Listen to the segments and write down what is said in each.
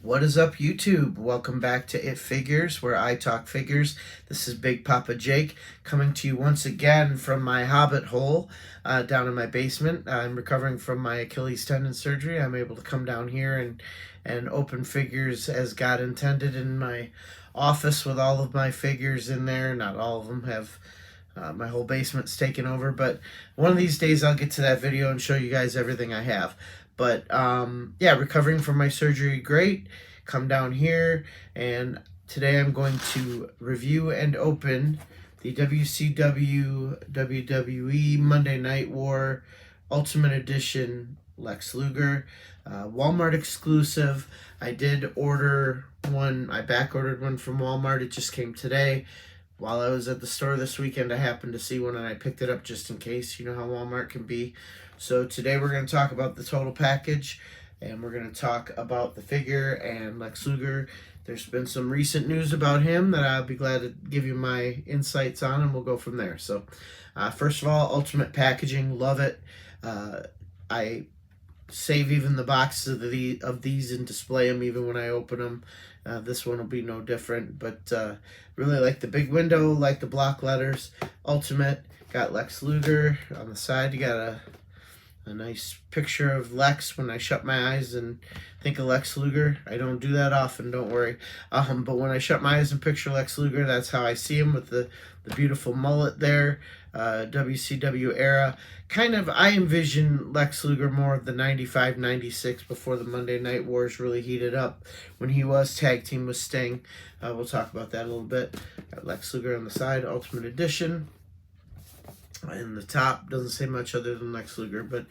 What is up, YouTube? Welcome back to It Figures, where I talk figures. This is Big Papa Jake coming to you once again from my hobbit hole down in my basement. I'm recovering from my Achilles tendon surgery. I'm able to come down here and open figures as God intended in my office with all of my figures in there. Not all of them have. My whole basement's taken over, but one of these days I'll get to that video and show you guys everything I have. But yeah, recovering from my surgery, great. Come down here, and today I'm going to review and open the WCW WWE Monday Night War Ultimate Edition Lex Luger, Walmart exclusive. I did order one. I back ordered one from Walmart. It just came today. While I was at the store this weekend, I happened to see one and I picked it up just in case. You know how Walmart can be. So today we're going to talk about the total package, and we're going to talk about the figure and Lex Luger. There's been some recent news about him that I'll be glad to give you my insights on, and we'll go from there. So first of all, ultimate packaging, love it. I save even the boxes of these and display them even when I open them. This one will be no different, but really like the big window, like the block letters. Ultimate, got Lex Luger on the side. You got a nice picture of Lex when I shut my eyes and think of Lex Luger. I don't do that often, don't worry. But when I shut my eyes and picture Lex Luger, that's how I see him, with the beautiful mullet there. WCW era. Kind of, I envision Lex Luger more of the 95, 96 before the Monday Night Wars really heated up, when he was tag team with Sting. We'll talk about that a little bit. Got Lex Luger on the side, Ultimate Edition. In the top, doesn't say much other than Lex Luger, but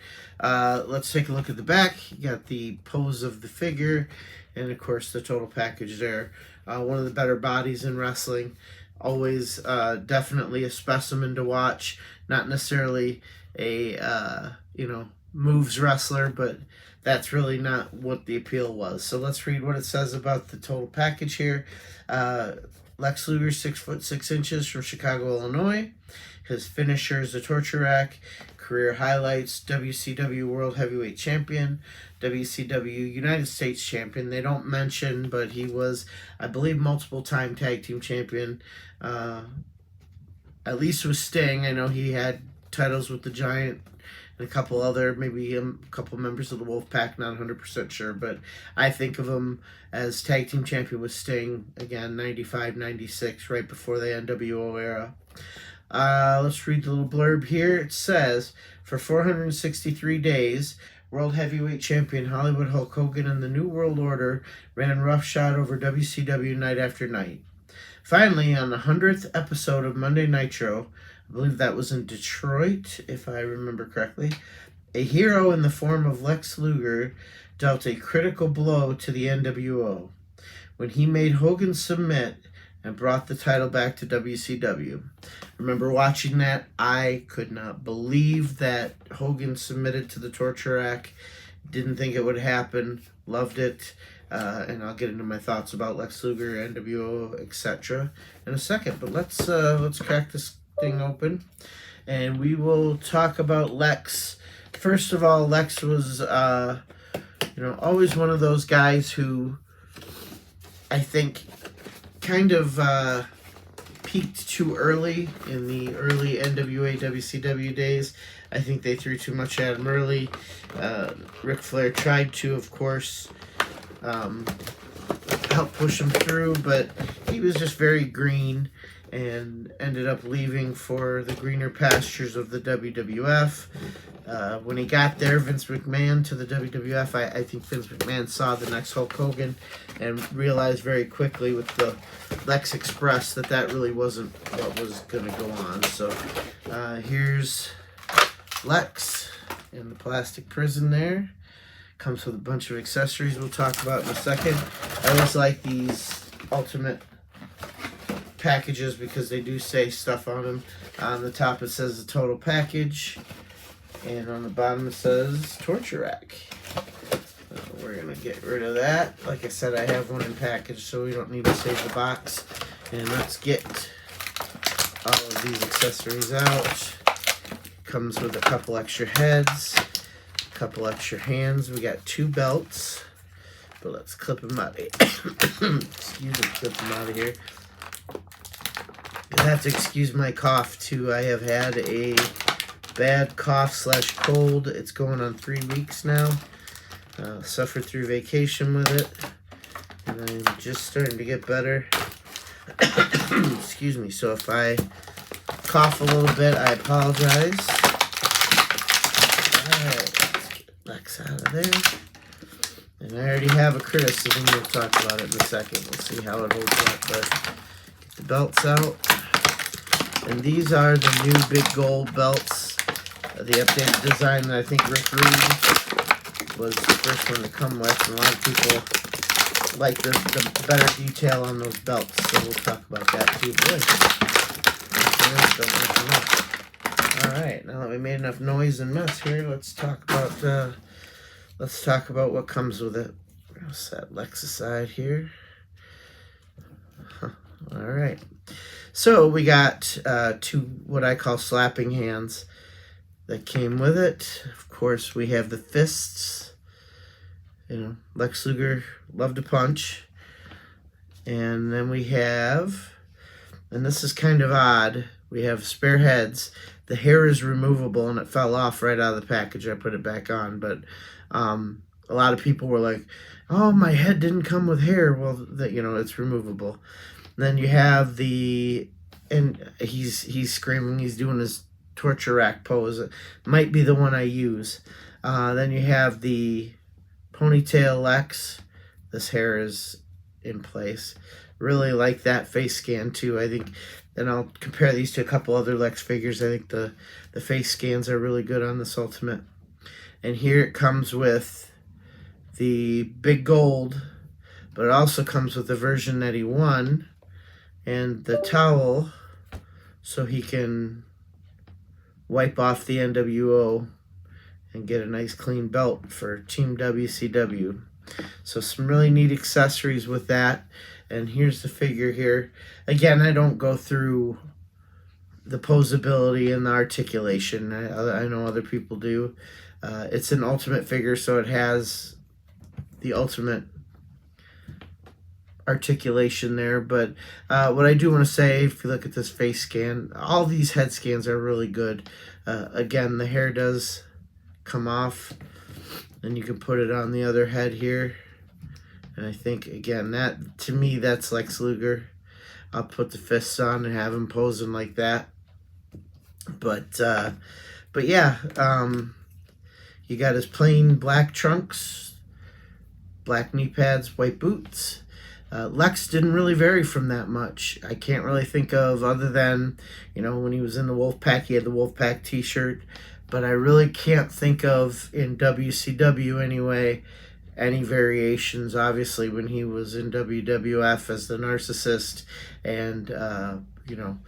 let's take a look at the back. You got the pose of the figure, and of course the total package there. One of the better bodies in wrestling. Always definitely a specimen to watch. Not necessarily a moves wrestler, but that's really not what the appeal was. So let's read what it says about the total package here. Lex Luger, 6'6" from Chicago, Illinois. His finisher is the torture rack. Career highlights: WCW World Heavyweight Champion, WCW United States Champion. They don't mention, but he was, I believe, multiple-time tag team champion. At least with Sting. I know he had titles with the Giant and a couple other, maybe a couple members of the Wolfpack, not 100% sure, but I think of him as tag team champion with Sting, again, 95, 96, right before the NWO era. Let's read the little blurb here. It says, for 463 days, World Heavyweight Champion Hollywood Hulk Hogan and the New World Order ran roughshod over WCW night after night. Finally, on the 100th episode of Monday Nitro, I believe that was in Detroit, if I remember correctly, a hero in the form of Lex Luger dealt a critical blow to the NWO when he made Hogan submit and brought the title back to WCW. Remember watching that? I could not believe that Hogan submitted to the torture rack. Didn't think it would happen. Loved it. And I'll get into my thoughts about Lex Luger, NWO, etc. in a second. But let's crack this thing open, and we will talk about Lex. First of all, Lex was always one of those guys who I think kind of peaked too early in the early NWA WCW days. I think they threw too much at him early. Ric Flair tried to, of course, help push him through, but he was just very green and ended up leaving for the greener pastures of the WWF. When he got there, Vince McMahon to the WWF, I think Vince McMahon saw the next Hulk Hogan and realized very quickly with the Lex Express that really wasn't what was going to go on. So here's Lex in the plastic prison there. Comes with a bunch of accessories we'll talk about in a second. I always like these Ultimate packages because they do say stuff on them. On the top it says the total package, and on the bottom it says torture rack. We're gonna get rid of that. Like I said, I have one in package, so we don't need to save the box. And let's get all of these accessories out. Comes with a couple extra heads, a couple extra hands. We got 2 belts. But let's clip him out of here. Excuse me, clip him out of here. You'll have to excuse my cough too. I have had a bad cough / cold. It's going on 3 weeks now. Suffered through vacation with it, and I'm just starting to get better. Excuse me. So if I cough a little bit, I apologize. Alright, let's get Lex out of there. And I already have a criticism. We'll talk about it in a second. We'll see how it holds up. But get the belts out. And these are the new big gold belts. The updated design that I think Rick Reed was the first one to come with. And a lot of people like the better detail on those belts. So we'll talk about that too. Alright, now that we made enough noise and mess here, let's talk about what comes with it. I'll set Lex aside here. Alright. So we got 2 what I call slapping hands that came with it. Of course, we have the fists. You know, Lex Luger loved to punch. And then we have, and this is kind of odd, we have spare heads. The hair is removable and it fell off right out of the package. I put it back on, but a lot of people were like, "Oh, my head didn't come with hair." Well, you know, it's removable. And then you have and he's screaming. He's doing his torture rack pose. It might be the one I use. Then you have the ponytail Lex. This hair is in place. Really like that face scan too. I think, and I'll compare these to a couple other Lex figures. I think the face scans are really good on this Ultimate. And here it comes with the big gold, but it also comes with the version that he won and the towel so he can wipe off the NWO and get a nice clean belt for Team WCW. So some really neat accessories with that. And here's the figure here. Again, I don't go through the posability and the articulation. I know other people do. It's an Ultimate figure, so it has the Ultimate articulation there. But what I do want to say, if you look at this face scan, all these head scans are really good. Again, the hair does come off, and you can put it on the other head here. And I think, again, that to me, that's Lex Luger. I'll put the fists on and have him posing like that. But yeah, you got his plain black trunks, black knee pads, white boots. Lex didn't really vary from that much. I can't really think of, other than, you know, when he was in the Wolfpack, he had the Wolfpack t-shirt. But I really can't think of, in WCW anyway, any variations. Obviously, when he was in WWF as the Narcissist and, you know,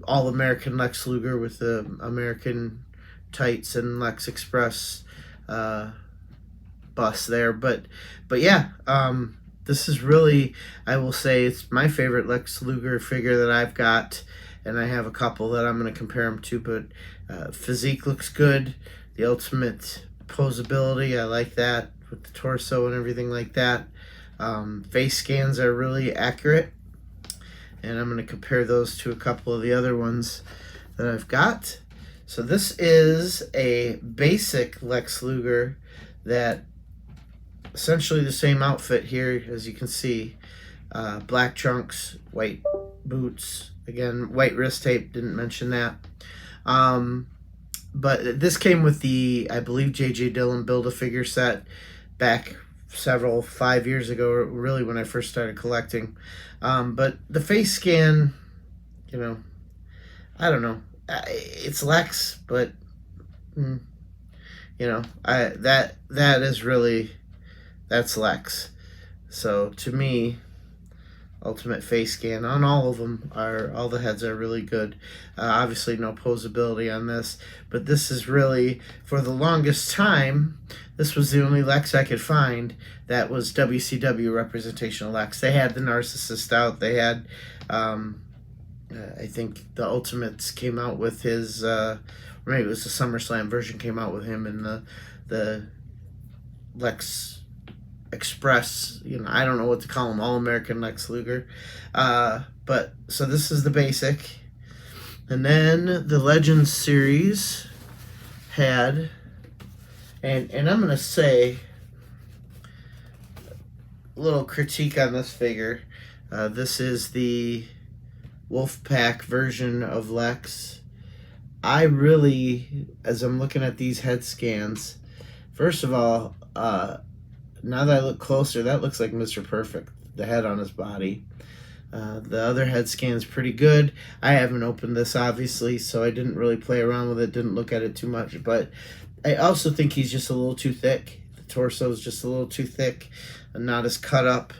All-American Lex Luger with the American tights and Lex Express bust there. But yeah, this is really, I will say, it's my favorite Lex Luger figure that I've got, and I have a couple that I'm going to compare him to, but physique looks good. The Ultimate posability, I like that, with the torso and everything like that. Face scans are really accurate, and I'm going to compare those to a couple of the other ones that I've got. So this is a basic Lex Luger that essentially the same outfit here, as you can see. Black trunks, white boots, again, white wrist tape, didn't mention that. But this came with the, I believe, J.J. Dillon Build-A-Figure set back 5 years ago, really when I first started collecting. But the face scan, you know, I don't know. It's Lex, but, you know, that is really, that's Lex. So to me, Ultimate face scan on all of them, all the heads are really good. Obviously no posability on this, but this is really, for the longest time, this was the only Lex I could find that was WCW representation of Lex. They had the Narcissist out. They had, I think the Ultimates came out with his, maybe it was the SummerSlam version came out with him in the Lex Express, I don't know what to call him, All-American Lex Luger. But so this is the basic. And then the Legends series had, and I'm going to say a little critique on this figure. This is the Wolfpack version of Lex. I really, as I'm looking at these head scans, first of all, now that I look closer, that looks like Mr. Perfect, the head on his body. The other head scan is pretty good. I haven't opened this, obviously, so I didn't really play around with it, didn't look at it too much, but I also think he's just a little too thick. The torso is just a little too thick and not as cut up.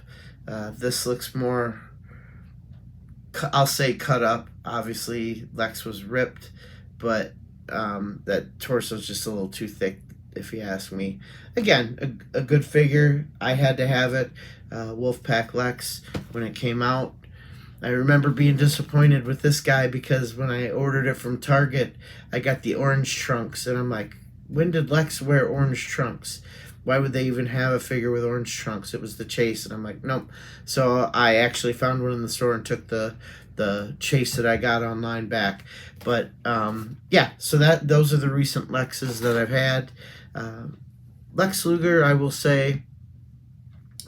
This looks more, I'll say cut up. Obviously, Lex was ripped, but that torso is just a little too thick, if you ask me. Again, a good figure. I had to have it. Wolfpack Lex, when it came out. I remember being disappointed with this guy because when I ordered it from Target, I got the orange trunks, and I'm like, when did Lex wear orange trunks? Why would they even have a figure with orange trunks? It was the Chase, and I'm like, nope. So I actually found one in the store and took the Chase that I got online back. But yeah, so those are the recent Lexes that I've had. Lex Luger, I will say,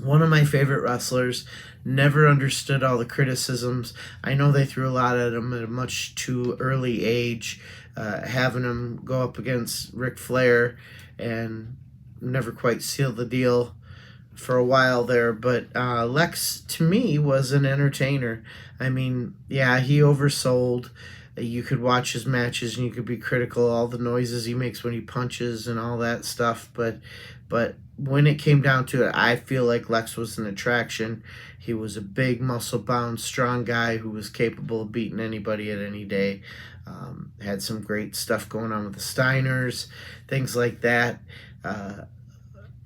one of my favorite wrestlers. Never understood all the criticisms. I know they threw a lot at him at a much too early age, having him go up against Ric Flair, and never quite sealed the deal for a while there. But Lex, to me, was an entertainer. I mean, yeah, he oversold. You could watch his matches and you could be critical of all the noises he makes when he punches and all that stuff. But when it came down to it, I feel like Lex was an attraction. He was a big, muscle-bound, strong guy who was capable of beating anybody at any day. Had some great stuff going on with the Steiners, things like that.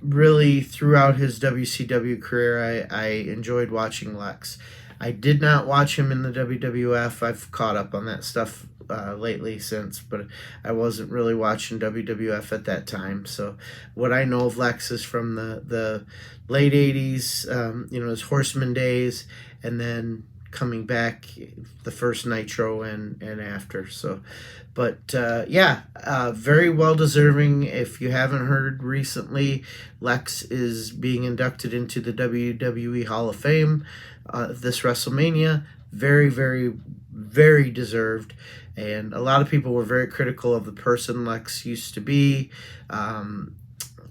Really, throughout his WCW career, I enjoyed watching Lex. I did not watch him in the WWF. I've caught up on that stuff lately since, but I wasn't really watching WWF at that time. So what I know of Lex is from the late 80s, his Horseman days, and then coming back the first Nitro and after. So, but yeah, very well deserving. If you haven't heard recently, Lex is being inducted into the WWE Hall of Fame this WrestleMania. Very, very, very deserved. And a lot of people were very critical of the person Lex used to be,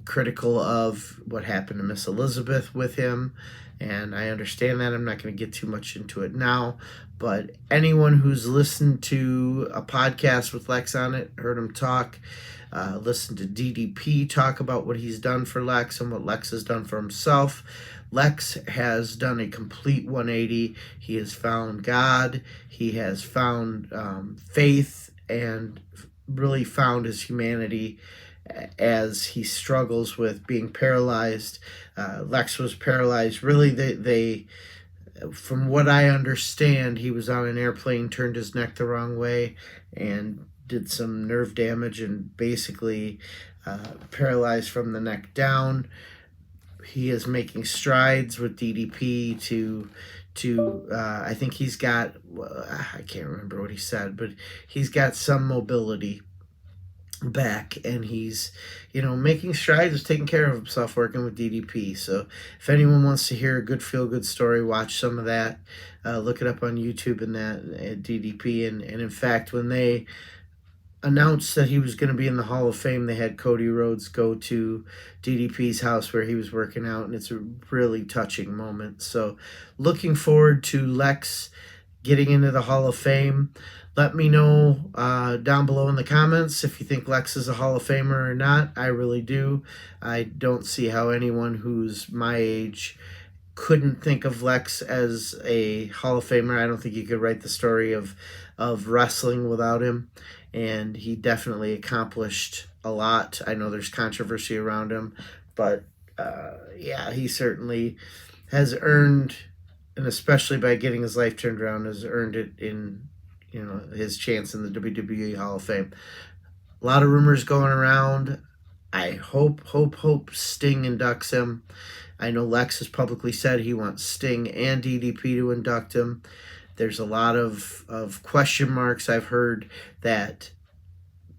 critical of what happened to Miss Elizabeth with him. And I understand that. I'm not going to get too much into it now. But anyone who's listened to a podcast with Lex on it, heard him talk, listened to DDP talk about what he's done for Lex and what Lex has done for himself. Lex has done a complete 180. He has found God. He has found faith and really found his humanity as he struggles with being paralyzed. Lex was paralyzed. Really, they from what I understand, he was on an airplane, turned his neck the wrong way, and did some nerve damage and basically paralyzed from the neck down. He is making strides with DDP to I think he's got, I can't remember what he said, but he's got some mobility back, and he's making strides, taking care of himself, working with DDP. So if anyone wants to hear a good feel-good story, watch some of that. Look it up on YouTube and that at DDP. And in fact, when they announced that he was going to be in the Hall of Fame, they had Cody Rhodes go to DDP's house where he was working out, and it's a really touching moment. So looking forward to Lex getting into the Hall of Fame. Let me know down below in the comments if you think Lex is a Hall of Famer or not. I really do. I don't see how anyone who's my age couldn't think of Lex as a Hall of Famer. I don't think you could write the story of wrestling without him. And he definitely accomplished a lot. I know there's controversy around him, but yeah, he certainly has earned, and especially by getting his life turned around, has earned it in his chance in the WWE Hall of Fame. A lot of rumors going around. I hope Sting inducts him. I know Lex has publicly said he wants Sting and DDP to induct him. There's a lot of question marks. I've heard that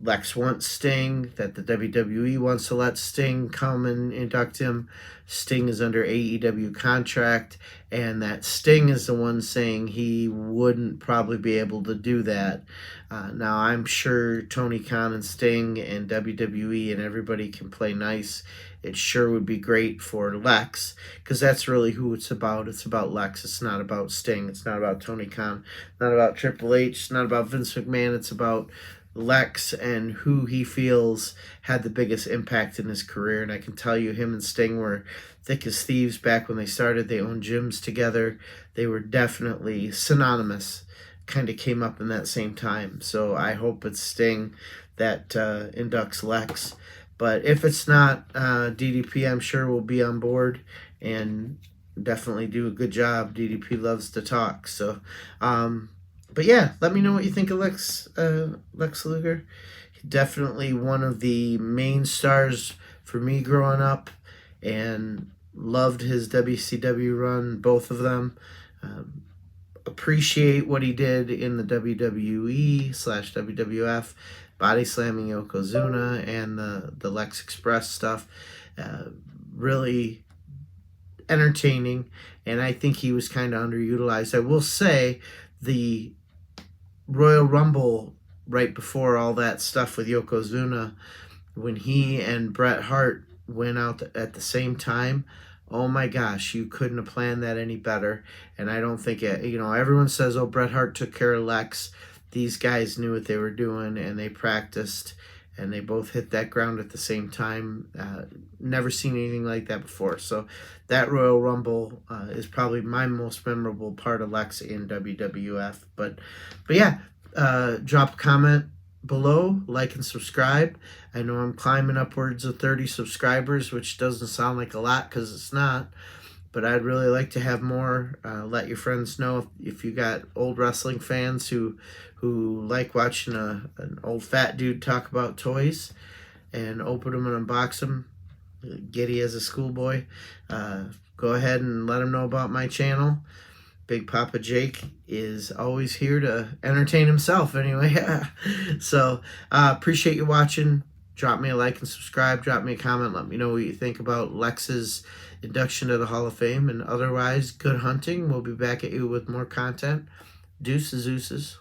Lex wants Sting, that the WWE wants to let Sting come and induct him. Sting is under AEW contract, and that Sting is the one saying he wouldn't probably be able to do that. Now, I'm sure Tony Khan and Sting and WWE and everybody can play nice. It sure would be great for Lex, because that's really who it's about. It's about Lex. It's not about Sting. It's not about Tony Khan. Not about Triple H. It's not about Vince McMahon. It's about Lex and who he feels had the biggest impact in his career. And I can tell you, him and Sting were thick as thieves back when they started. They owned gyms together. They were definitely synonymous, kind of came up in that same time. So I hope it's Sting that inducts Lex. But if it's not, DDP, I'm sure will be on board and definitely do a good job. DDP loves to talk. So, but yeah, let me know what you think of Lex Luger. Definitely one of the main stars for me growing up, and loved his WCW run, both of them. Appreciate what he did in the WWE/WWF, body slamming Yokozuna and the Lex Express stuff. Really entertaining, and I think he was kind of underutilized. I will say the Royal Rumble right before all that stuff with Yokozuna, when he and Bret Hart went out at the same time, oh my gosh, you couldn't have planned that any better. And I don't think it, everyone says, oh, Bret Hart took care of Lex. These guys knew what they were doing, and they practiced, and they both hit that ground at the same time. Never seen anything like that before. So that Royal Rumble is probably my most memorable part of Lex in WWF. But yeah, drop a comment below, like and subscribe. I know I'm climbing upwards of 30 subscribers, which doesn't sound like a lot because it's not. But I'd really like to have more. Let your friends know if you got old wrestling fans who like watching an old fat dude talk about toys and open them and unbox them, giddy as a schoolboy. Go ahead and let them know about my channel. Big Papa Jake is always here to entertain himself anyway. So appreciate you watching. Drop me a like and subscribe. Drop me a comment. Let me know what you think about Lex's induction to the Hall of Fame. And otherwise, good hunting. We'll be back at you with more content. Deuces.